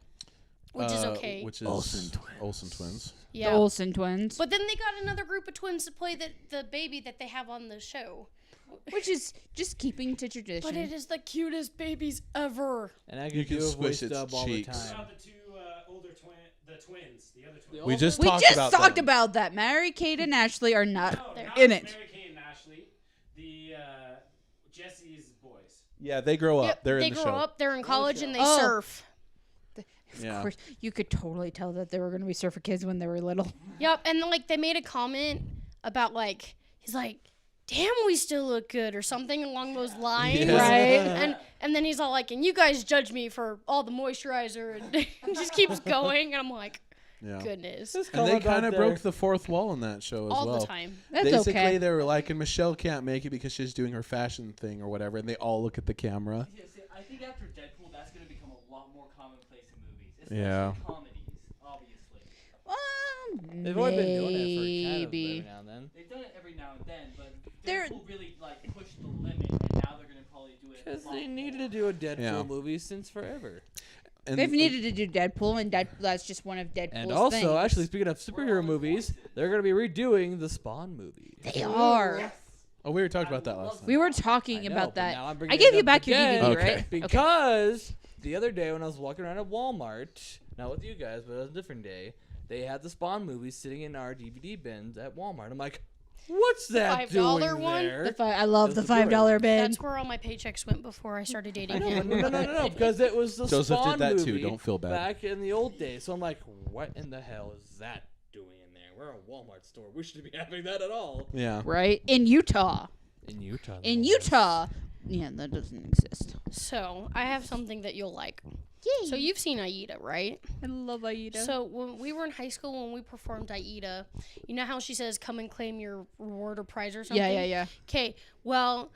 which is okay. Which is Olsen twins. Yeah. The Olsen twins. But then they got another group of twins to play the baby that they have on the show. Which is just keeping to tradition. But it is the cutest babies ever. And I You can can do a squish voice its dub all the cheeks. What time. about the 2 older the twins, the other twins? We just we talked just about talked them. about that. Mary Kate and Ashley are not No, not in it. Mary Kate and Ashley, the Jesse's boys. Yeah, they grow up. Yep, They're they in the grow show. up, they're in college, and they Oh. surf. Of Yeah. course, you could totally tell that they were going to be surfer kids when they were little. Yep, and like they made a comment about like he's like, "Damn, we still look good" or something along those lines, Yes. Right. And then he's all like, "And you guys judge me for all the moisturizer," and it just keeps going, and I'm like, Yeah. goodness. And they kind of broke the fourth wall in that show as All well. the time. That's Basically, okay. they were like, and Michelle can't make it because she's doing her fashion thing or whatever, and they all look at the camera. Yeah, see, I think after Deadpool, that's going to become a lot more commonplace in movies, especially Yeah. comedies, obviously. They've only been doing it for kind of Maybe. every now and then. They've done it every now and then, but They're- Deadpool really like pushed the limit, and now they're going to probably do it. Because a lot they needed more. to do a Deadpool Yeah. movie since forever. And They've needed to do Deadpool, and that's just one of Deadpool's And also, things. actually, speaking of superhero movies, they're going to be redoing the Spawn movie. They are. Oh, we were talking about that last time. We were talking I know, about but that. now I'm bringing I it gave you up back your again DVD, Okay. right? Because the other day when I was walking around at Walmart, not with you guys, but it was a different day, they had the Spawn movie sitting in our DVD bins at Walmart. I'm like, what's that $5 doing one? there? I love That's the the Blu-ray. $5 bin. That's where all my paychecks went before I started dating No, him. no, because it was the Joseph Spawn did that too. movie Don't feel bad. back in the old days. So I'm like, what in the hell is that doing in there? We're a Walmart store. We shouldn't be having that at all. Yeah. Right? In Utah. In Utah. In no Utah. Yeah, that doesn't exist. So I have something that you'll like. Yay. So you've seen Aida, right? I love Aida. So when we were in high school, when we performed Aida, you know how she says, "Come and claim your reward or prize" or something. yeah. Okay. Well,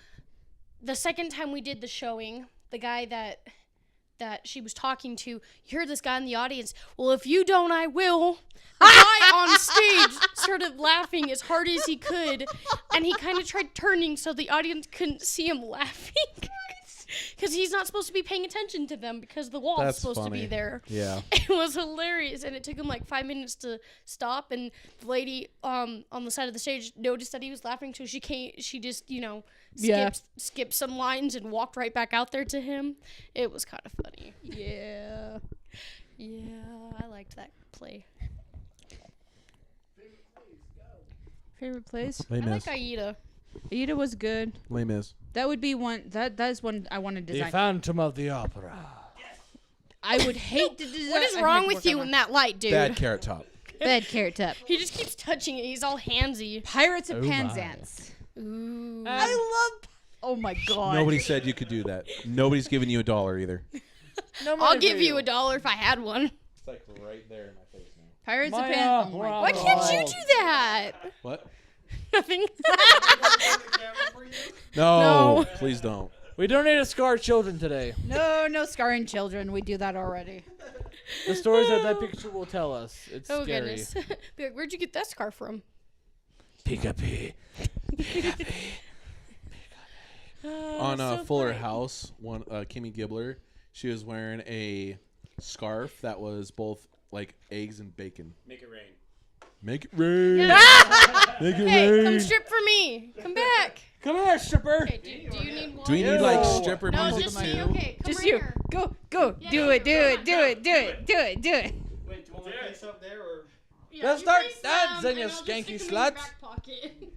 the second time we did the showing, the guy that she was talking to, you heard this guy in the audience. Well, if you don't, I will. The guy on stage started laughing as hard as he could, and he kind of tried turning so the audience couldn't see him laughing. Because he's not supposed to be paying attention to them because the wall's That's supposed to funny. be there. Yeah. It was hilarious, and it took him like 5 minutes to stop. And the lady on the side of the stage noticed that he was laughing, so she just Yeah. skipped some lines and walked right back out there to him. It was kind of funny. Yeah. Yeah, I liked that play. Favorite place? Les I Mis. like Aida. Aida was good. Les Mis. That would be one. That is one I want to The design. Phantom of the Opera. I would hate to design. What is I'd wrong make with work you on in that light, dude? Bad Carrot Top. Bad Carrot Top. He just keeps touching it. He's all handsy. Pirates of Oh my. Penzance. Ooh. I love. Oh my god. Nobody said you could do that. Nobody's giving you $1 either. I'll give you $1 if I had one. It's like right there in my face now. Pirates of Maya, Penzance. Oh my wow. Why god. can't you do that? What? Nothing. No, No. please don't. We don't need to scar children today. No scarring children. We do that already. The stories that picture will tell us. It's Oh scary. goodness. Be like, where'd you get that scarf from? Pika-pee. On so Fuller funny. House, Kimmy Gibbler, she was wearing a scarf that was both like eggs and bacon. Make it rain. Make it rain. Make it Hey, rain. come strip for me. Come back. Come here, stripper. Okay, do you need one? Do we need like No. stripper No, music just too? me. Okay, come Just right you. here. Go. Yeah, do yeah, it. Do go it. on, Do go it. on, Do it. Do it. Do it. Wait, do you want my face up there or? Yeah, Let's you start place dancing, them, you and I'll just skanky stick them in your slut. back pocket.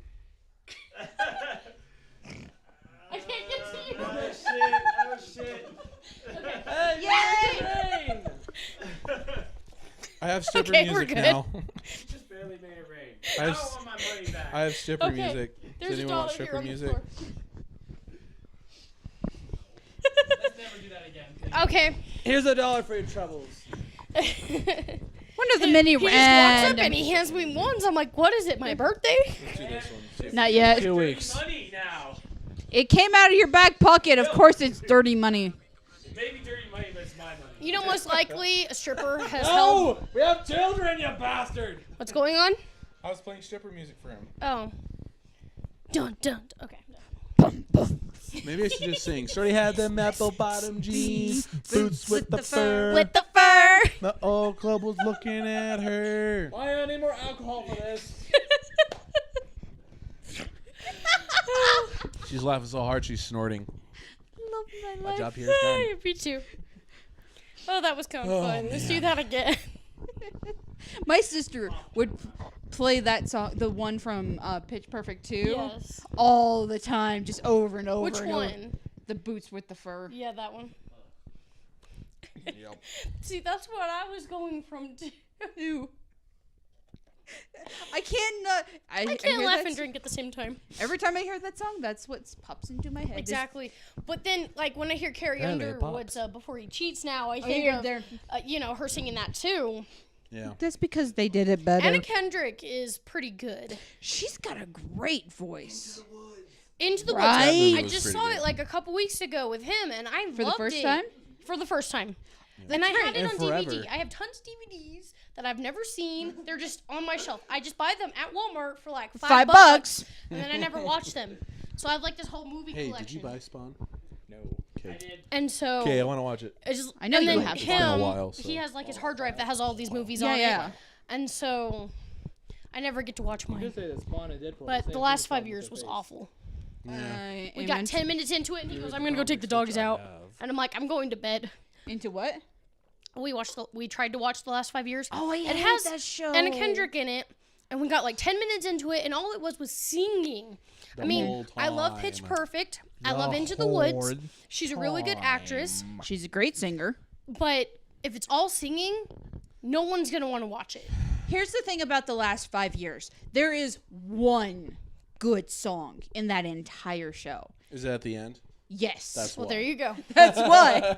I can't get to you. Oh shit! Oh shit! Hey, Yay! rain. I have stripper Okay, we're music good. now. You just barely made it rain. I I have don't want my money back. I have stripper Okay, music. There's Does a anyone want dollar here stripper on the music? floor. Let's never do that again. Okay. Here's $1 for your troubles. One of the many He just walks up random. and he hands me ones. I'm like, what is it, my birthday? Let's do this one. See if- Not yet. 2 weeks. Money now. It came out of your back pocket. Of course, it's dirty money. Maybe dirty money, but it's my money. You know, most likely a stripper has held. No! We have children, you bastard! What's going on? I was playing stripper music for him. Oh. Dun dun. Okay. Maybe I should just sing. Shorty had them apple bottom jeans, boots with the fur. With the fur. The old club was looking at her. Why I need more alcohol for this? She's laughing so hard she's snorting. Love my My life. job here is done. Me too. Oh, that was kind of Oh, fun. Let's do man. that again. My sister would play that song, the one from Pitch Perfect 2, Yes. all the time, just over and over. Which and over. one? The boots with the fur. Yeah, that one. Yep. See, that's what I was going from too. I can't. I can't hear laugh that and drink at the same time. Every time I hear that song, that's what pops into my head. Exactly. But then, like, when I hear Carrie Apparently it Underwood's Before He Cheats now, I I think hear of, there. her singing that too. Yeah. That's because they did it better. Anna Kendrick is pretty good. She's got a great voice. Into the Right? That movie Woods. I was just pretty saw good. it like a couple weeks ago with him, and I For the loved first it. time? For the first time. And I had it And on forever. DVD. I have tons of DVDs that I've never seen. They're just on my shelf. I just buy them at Walmart for like $5, $5. and then I never watch them. So I have like this whole movie Hey, collection. did you buy Spawn? No. I Okay. did. And so Okay, I want to watch it. it's just, I know and you then have It's been a him, while, so. he has like his hard drive that has all these movies Yeah, on yeah. it. And so I never get to watch You mine. could say that Spawn and Deadpool. But the last 5 years was awful. Yeah. We got 10 minutes into it, and he goes, "I'm gonna go take the dogs out," and I'm like, "I'm going to bed." Into what? We tried to watch the last 5 years. Oh, I It hate has that show. Anna Kendrick in it, and we got like 10 minutes into it, and all it was singing. I mean, whole I love Pitch time. Perfect. I love Into the Woods. She's a really good actress, She's a great singer. but if it's all singing, no one's gonna want to watch it. Here's the thing about the last 5 years. There is one good song in that entire show. Is that at the end? Yes. That's Well, why. there you go. That's why.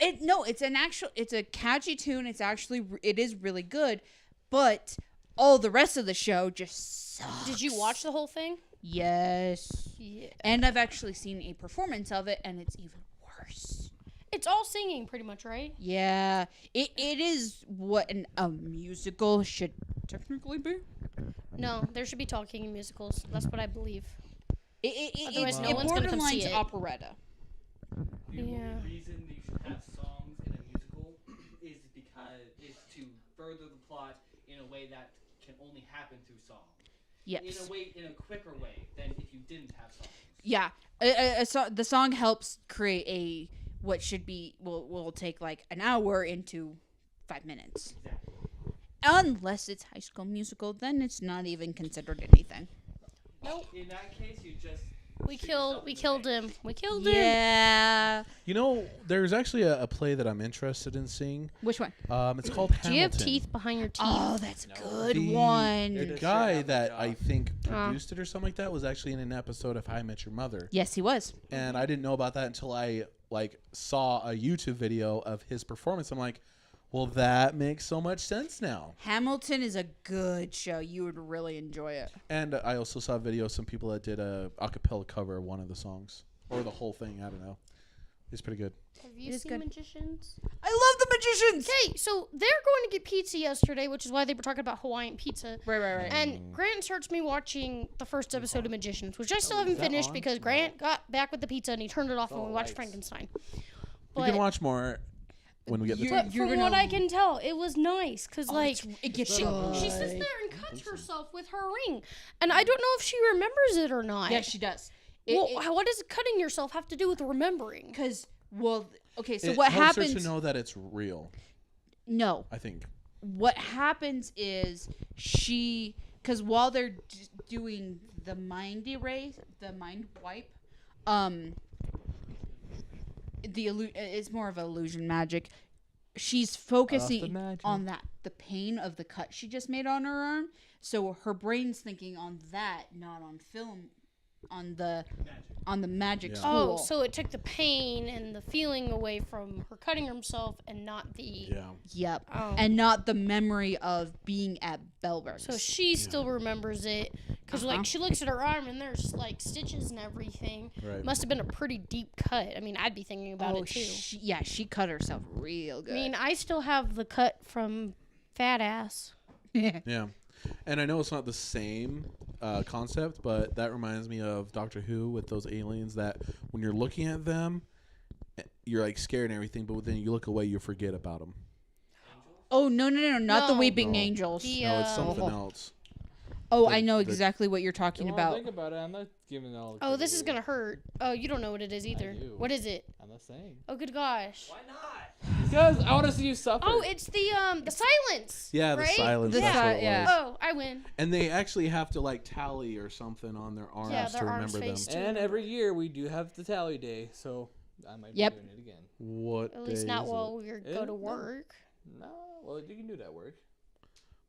It's a catchy tune. It is really good, but all the rest of the show just sucks. Did you watch the whole thing? Yes. Yeah. And I've actually seen a performance of it, and it's even worse. It's all singing, pretty much, right? Yeah. It is what a musical should technically be. No, there should be talking in musicals. That's what I believe. Otherwise, It no one's gonna come see borderlines it. operetta. The Yeah. only reason you should have songs in a musical is to further the plot in a way that can only happen through song. Yes. In a quicker way than if you didn't have songs. Yeah. The song helps create what should be will take like an hour into 5 minutes. Exactly. Unless it's High School Musical, then it's not even considered anything. In that case, you just We killed him. We killed him. Yeah. You know, there's actually a play that I'm interested in seeing. Which one? It's called Hamilton. Do you have teeth behind your teeth? Oh, that's a good The one. guy that I think produced it or something like that was actually in an episode of How I Met Your Mother. Yes, he was. And I didn't know about that until I saw a YouTube video of his performance. I'm like, well, that makes so much sense now. Hamilton is a good show. You would really enjoy it. And I also saw a video of some people that did a acapella cover of one of the songs or the whole thing. I don't know. It's pretty good. Have you It is seen good. Magicians? I love the Magicians. Okay, so they're going to get pizza yesterday, which is why they were talking about Hawaiian pizza. Right. And Grant starts me watching the first episode of Magicians, which I still haven't that finished on? because Grant got back with the pizza and he turned it off when we watched lights. Frankenstein. We But, can watch more when we get the You're- time. but you're from gonna- what I can tell, it was nice because It gets she sits there and cuts herself with her ring, and I don't know if she remembers it or not. Yeah, she does. What does cutting yourself have to do with remembering? Because okay. So It what helps happens? her to know that it's real, No. I think. What happens is because while they're doing the mind erase, the mind wipe, it's more of illusion magic. She's focusing magic. on the pain of the cut she just made on her arm. So her brain's thinking on that, not on film, on the magic Yeah. school. Oh, so it took the pain and the feeling away from her cutting herself, and not the. Yeah. Yep. Oh. And not the memory of being at Bellberg's. So she still remembers it because like she looks at her arm and there's like stitches and everything. Right. Must have been a pretty deep cut. I mean, I'd be thinking about it too. she cut herself real good. I mean, I still have the cut from Fat Ass. Yeah. And I know it's not the same concept, but that reminds me of Doctor Who with those aliens that when you're looking at them, you're like scared and everything, but then you look away, you forget about them. Oh, no, not the No. Weeping No. Angels. The, No, it's something else. Oh, the- I know the- exactly what you're talking Don't about. think about it. I'm not giving all. the Oh, this credit is away. gonna hurt. Oh, you don't know what it is either. do. What is it? I'm not saying. Oh, good gosh. Why not? Because I want to see you suffer. Oh, it's the silence. Yeah, the right? silence. The That's si- what it yeah. was. Oh, I win. And they actually have to like tally or something on their arms Yeah, to their arms remember them. face And every year we do have the tally day, so I might Yep. be doing it again. What At least day not is while it? we go Yeah, to no. work. No, well you can do that work.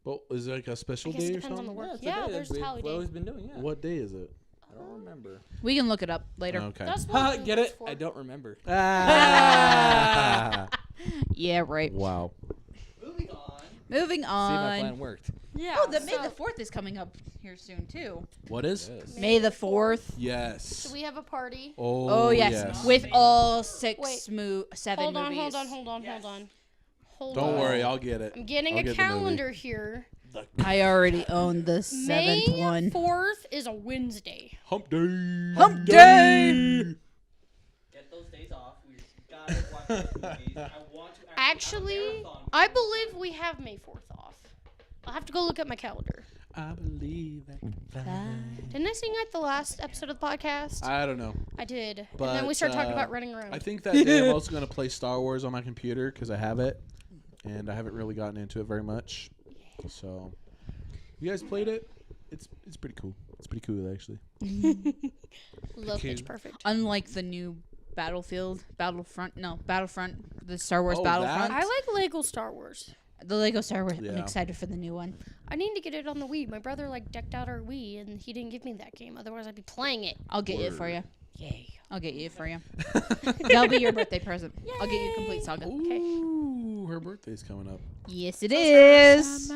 But is it like a I special guess it day or depends on the something? work. it's a Yeah, day that there's we've tally day. always been doing. Yeah. What day is it? I don't remember. We can look it up later. Okay. That's what Get Google's it? for. I don't remember. Ah! Yeah, right. Wow. Moving on. Moving See, my on. plan worked. Yeah. Oh, the May so, the 4th is coming up here soon too. What is? Yes. May the 4th. Yes. so we have a party. Oh yes, with all 7 Hold on, movies. hold on. Don't worry, I'll get it. I'm getting I'll a get the movie. calendar here. I already own the 7th May one. 4th is a Wednesday. Hump day. Hump day. Get those days off. We gotta watch those movies. I want to Actually, have a marathon. I believe we have May 4th off. I'll have to go look at my calendar. I believe that. Didn't I sing at the last episode of the podcast? I don't know. I did. But, and then we started talking about running around. I think that day I'm also going to play Star Wars on my computer because I have it. And I haven't really gotten into it very much. So, you guys played it? It's pretty cool. It's pretty cool, actually. Love Pitch Perfect. Unlike the new Battlefront, the Star Wars Oh, Battlefront. I like Lego Star Wars. The Lego Star Wars. I'm Yeah. excited for the new one. I need to get it on the Wii. My brother decked out our Wii, and he didn't give me that game. Otherwise, I'd be playing it. I'll get it for you. Yay! I'll get it for you. That'll be your birthday present. I'll get you Complete Saga. Ooh, her birthday's coming up. Yes, it is.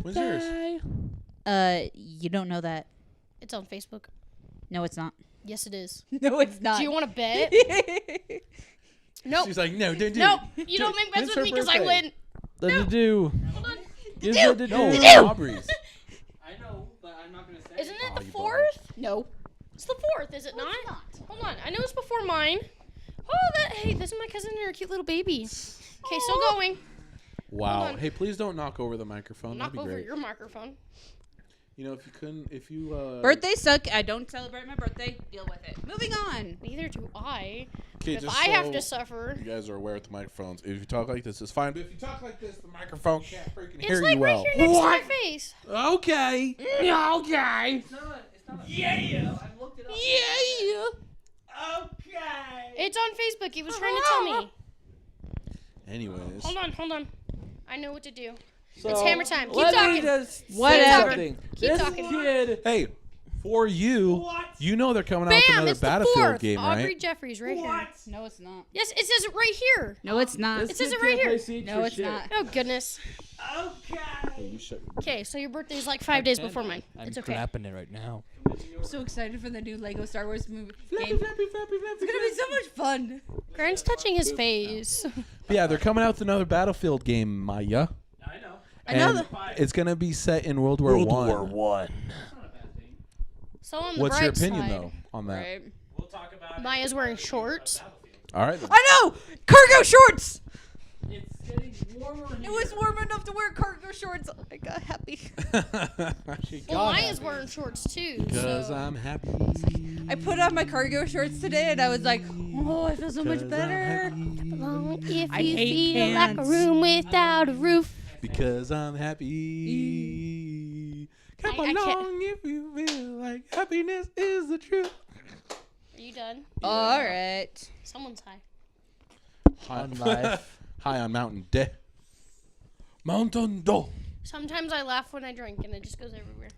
When's yours? You don't know that. It's on Facebook. No, it's not. Yes, it is. No, it's not. Do you want to bet? Nope. She's like, no, don't do Nope. it. You don't make bets When's with her me because I birthday? win. Let it do. Hold on. Yes, do. let it No, do. it's Aubrey's. I know, but I'm not gonna say. Isn't it Oh, the you 4th? No. It's the 4th, is it not? Hold on. I know it's before mine. Oh, hey, this is my cousin and her cute little baby. Okay, still going. Wow. Hold on. Hey, please don't knock over the microphone. Knock That'd be over great. your microphone. You know, if you Birthdays suck. I don't celebrate my birthday. Deal with it. Moving on. Neither do I. Okay, If just I have so to suffer. you guys are aware with the microphones. If you talk like this, it's fine. But if you talk like this, the microphone can't freaking It's hear like you well. right here next to my face. Okay. Okay. It's not. Yeah. I looked it up. Yeah. Okay. It's on Facebook. He was trying to tell me. Anyways. Hold on. I know what to do. So, It's hammer time. Keep let me talking. just Whatever. say something. Keep This talking. kid. Hey, for you, What? you know they're coming out with Bam! another It's the Battlefield 4th. game, Aubrey right? Jeffries right here. No, it's not. Yes, it says it right here. No, it's not. This It says kid it right can't here. play Siege No, for it's shit. not. Oh goodness. Okay. Hey, you shut your- Okay, so your birthday's like 5 days before mine. I'm It's okay. clapping it right now. I'm so excited for the new Lego Star Wars movie game. It's gonna be so much fun. Grant's touching his face. Yeah, they're coming out with another Battlefield game, Maya. I know. I know And it's gonna be set in World War One. One. That's not a bad thing. So on the What's bright your opinion side, though on that? Right. We'll talk about. Maya's wearing shorts. All right. Then. I know. Cargo shorts. It's getting warmer. It was warm enough to wear cargo shorts. I got happy. Well, Maya's wearing shorts too. Because So. I'm happy. I put on my cargo shorts today, and I was like, "Oh, I feel so much 'Cause I'm better." happy. Well, if I you hate feel like a pants. room without a roof. Because I'm happy. Come I can't- along if you feel like happiness is the truth. Are you done? All right. Someone's high. High On life. High on Mountain Dew. Mountain Dew. Sometimes I laugh when I drink and it just goes everywhere.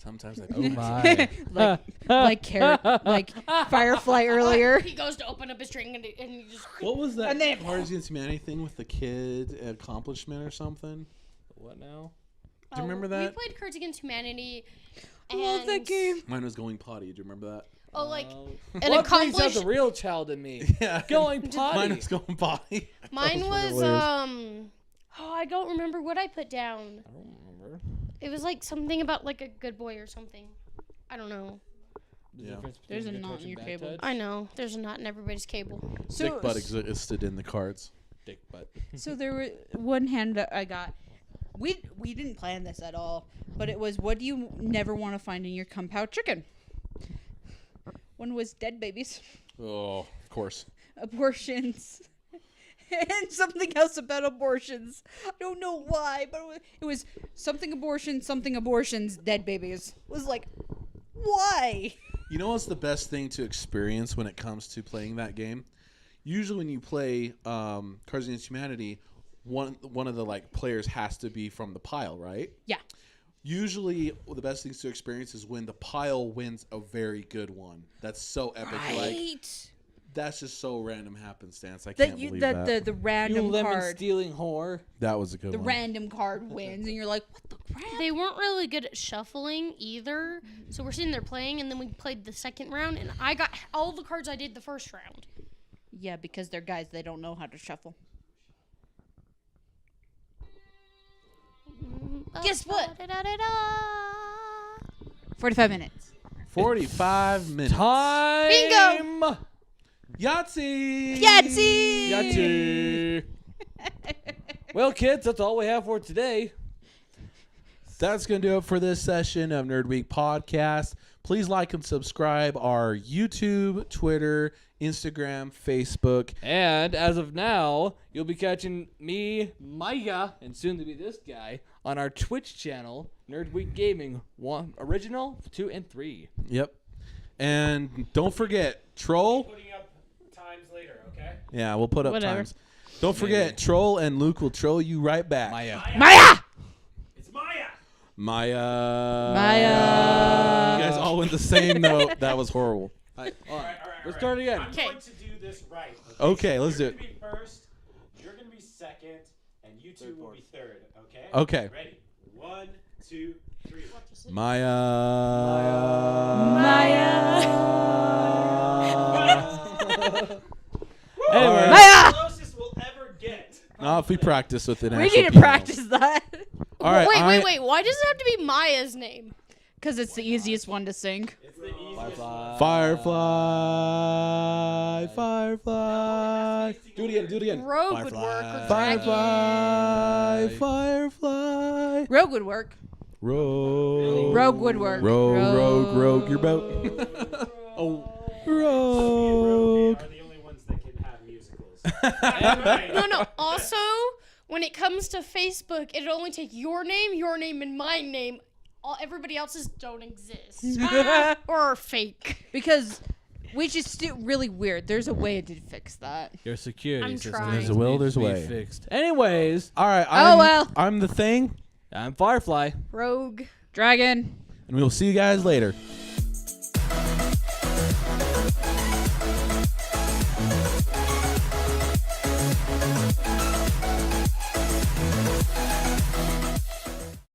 Sometimes I Oh my. like carrot, like Firefly earlier. He goes to open up his drink and he just. What was that And then- Cards Against Humanity thing with the kid accomplishment or something? What now? Do you remember that? We played Cards Against Humanity. Love that and- game. Mine was going potty. Do you remember that? Oh, like An what brings out accomplished- the real child in me? Yeah. Going Mine potty. was going potty. mine That was hilarious. Oh, I don't remember what I put down. I don't remember. It was like something about like a good boy or something. I don't know. The Yeah. difference There's between a good knot touch in and your bad cable. touch. I know. There's a knot in everybody's cable. Dick butt existed in the cards. Dick butt. So there were one hand that I got. We didn't plan this at all, but it was what do you never want to find in your compound chicken? One was dead babies, Oh, of course. abortions, and something else about abortions. I don't know why, but it was something abortions, dead babies. It was like, why? You know what's the best thing to experience when it comes to playing that game? Usually when you play Cards Against Humanity, one of the like players has to be from the pile, right? Yeah. Usually the best things to experience is when the pile wins a very good one. That's so epic. Like Right. That's just so random happenstance. I That can't you believe that that. the You random lemon card, stealing whore. That was a good the one. random card wins, and you're like, what the crap? They weren't really good at shuffling either. So we're sitting there playing, and then we played the second round, and I got all the cards I did the first round. Yeah, because they're guys. They don't know how to shuffle. Guess what? 45 minutes. 45 minutes. Time. Bingo. Yahtzee! Yahtzee! Yahtzee. Well, kids, that's all we have for today. That's going to do it for this session of Nerd Week Podcast. Please like and subscribe our YouTube, Twitter, Instagram, Facebook. And as of now, you'll be catching me, Maya, and soon to be this guy on our Twitch channel, Nerd Week Gaming 1, Original, 2, and 3. Yep. And don't forget, Troll. Putting up times later, okay? Yeah, we'll put up Whatever. times. Don't forget, Troll and Luke will troll you right back. Maya. Maya! It's Maya. Maya. Maya. You guys all went the same note. That was horrible. All right. Let's start again. I'm Okay. going to do this right. Okay, let's do You're it. going to be first, you're going to be second, and you two will be third, okay? Okay. Ready? 1, 2, 3. Maya. Anyway, Maya! Closest we'll ever get. Not if we practice with it. We need to practice that. All right. Wait. Why does it have to be Maya's name? Because it's the easiest one to sing. It's the easiest one. Firefly. Firefly. Do it again. Do it again. Rogue would work with Dragon. Firefly. Firefly. Rogue would work. Rogue. Rogue would work. Rogue your boat. oh, Rogue. Are the only ones that can have musicals. No. Also, when it comes to Facebook, it'll only take your name, and my name. Everybody else's don't exist or are fake. Because we just do really weird. There's a way to fix that. your security I'm system trying. There's a will, needs there's to a be way. fixed. Anyways, All right. well. I'm the thing, I'm Firefly. Rogue. Dragon. and we'll see you guys later.